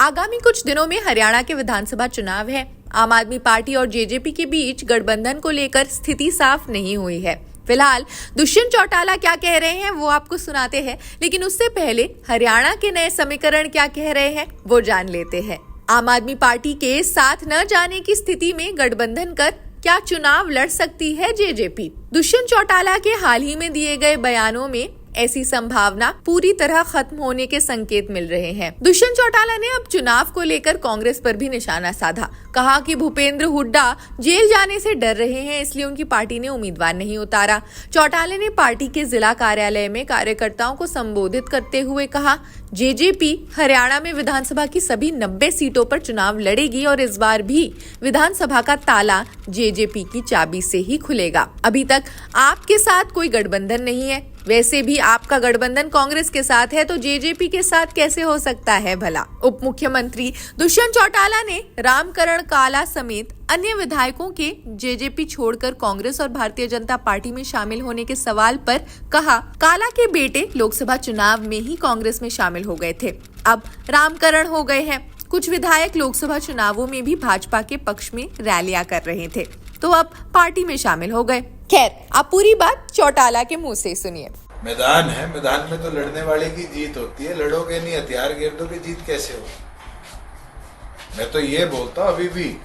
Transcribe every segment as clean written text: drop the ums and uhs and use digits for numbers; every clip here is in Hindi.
आगामी कुछ दिनों में हरियाणा के विधानसभा चुनाव है। आम आदमी पार्टी और जेजेपी के बीच गठबंधन को लेकर स्थिति साफ नहीं हुई है। फिलहाल दुष्यंत चौटाला क्या कह रहे हैं वो आपको सुनाते हैं, लेकिन उससे पहले हरियाणा के नए समीकरण क्या कह रहे हैं वो जान लेते हैं। आम आदमी पार्टी के साथ न जाने की स्थिति में गठबंधन कर क्या चुनाव लड़ सकती है जेजेपी? दुष्यंत चौटाला के हाल ही में दिए गए बयानों में ऐसी संभावना पूरी तरह खत्म होने के संकेत मिल रहे हैं। दुष्यंत चौटाला ने अब चुनाव को लेकर कांग्रेस पर भी निशाना साधा। कहा कि भूपेंद्र हुड्डा जेल जाने से डर रहे हैं, इसलिए उनकी पार्टी ने उम्मीदवार नहीं उतारा। चौटाला ने पार्टी के जिला कार्यालय में कार्यकर्ताओं को संबोधित करते हुए कहा, जेजेपी हरियाणा में विधानसभा की सभी 90 सीटों पर चुनाव लड़ेगी और इस बार भी विधानसभा का ताला जेजेपी की चाबी से ही खुलेगा। अभी तक आपके साथ कोई गठबंधन नहीं है। वैसे भी आपका गठबंधन कांग्रेस के साथ है, तो जेजेपी के साथ कैसे हो सकता है भला? उप मुख्यमंत्री दुष्यंत चौटाला ने रामकरण काला समेत अन्य विधायकों के जेजेपी छोड़कर कांग्रेस और भारतीय जनता पार्टी में शामिल होने के सवाल पर कहा, काला के बेटे लोकसभा चुनाव में ही कांग्रेस में शामिल हो गए थे, अब रामकरण हो गए हैं। कुछ विधायक लोकसभा चुनावों में भी भाजपा के पक्ष में रैलियां कर रहे थे, तो अब पार्टी में शामिल हो गए। खैर, आप पूरी बात चौटाला के मुंह से सुनिए। मैदान है, मैदान में तो लड़ने वाले की जीत होती है। लड़ोगे नहीं, हथियार गिरदोगे, जीत कैसे हो? मैं तो ये बोलता हूँ, अभी भी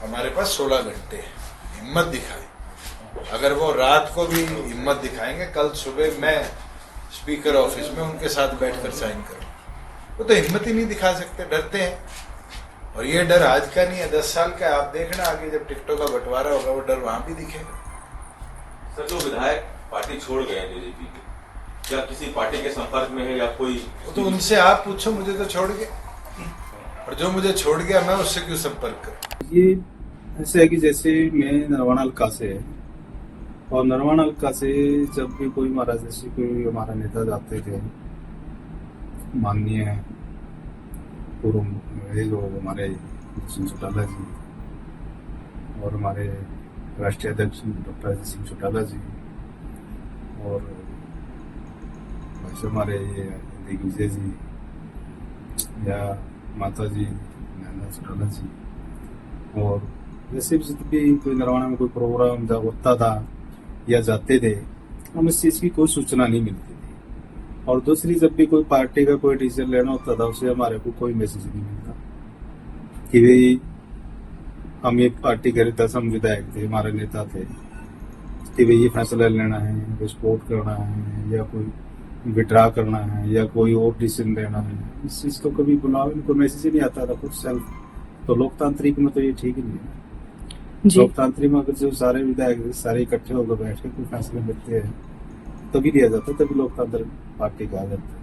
हमारे पास 16 घंटे हैं, हिम्मत दिखाए। अगर वो रात को भी हिम्मत दिखाएंगे, कल सुबह मैं स्पीकर ऑफिस में उनके साथ बैठकर साइन करूँ। वो तो हिम्मत ही नहीं दिखा सकते, डरते हैं। और ये डर आज का नहीं है, 10 साल का। आप देखना आगे जब टिकटों का बंटवारा होगा, वो डर वहां भी दिखेगा। सर, जो विधायक पार्टी छोड़ गए हैं जेजेपी के, क्या किसी पार्टी के संपर्क में है या कोई? तो उनसे आप पूछो, मुझे तो छोड़ गए, और जो मुझे छोड़ गया मैं उससे क्यों संपर्क करूं? ये ऐसे है कि जैसे मैं नरवाना हल्का से है, और नरवाना हल्का से जब भी कोई हमारा जैसे कोई हमारा नेता जाते थे, माननीय पूर्व जो हमारे दुष्यंत चौटाला जी और हमारे राष्ट्रीय अध्यक्ष डॉक्टर अजय सिंह चौटाला जी और हमारे ये दिग्विजय जी या माता जी नैना चौटाला जी, और जैसे भी कोई नरवाना में कोई प्रोग्राम जब होता था या जाते थे, हम इस चीज़ की कोई सूचना नहीं मिलती थी। और दूसरी, जब भी कोई पार्टी का कोई डिसीजन लेना होता था, उससे हमारे को कोई मैसेज नहीं मिलता कि भाई हम ये पार्टी के 10 विधायक थे, हमारे नेता थे, कि भाई ये फैसला लेना है, कोई सपोर्ट करना है या कोई विड्रा करना है या कोई और डिसीजन लेना है। इस चीज़ को कभी बुलाओ, इनको मैसेज ही नहीं आता था कुछ सेल्फ। तो लोकतांत्रिक में तो ये ठीक ही नहीं है। लोकतांत्रिक में अगर जो सारे विधायक सारे इकट्ठे होकर बैठ के कोई फैसले लेते हैं तभी लिया जाता है, तभी लोकतांत्रिक पार्टी कहा जाता है।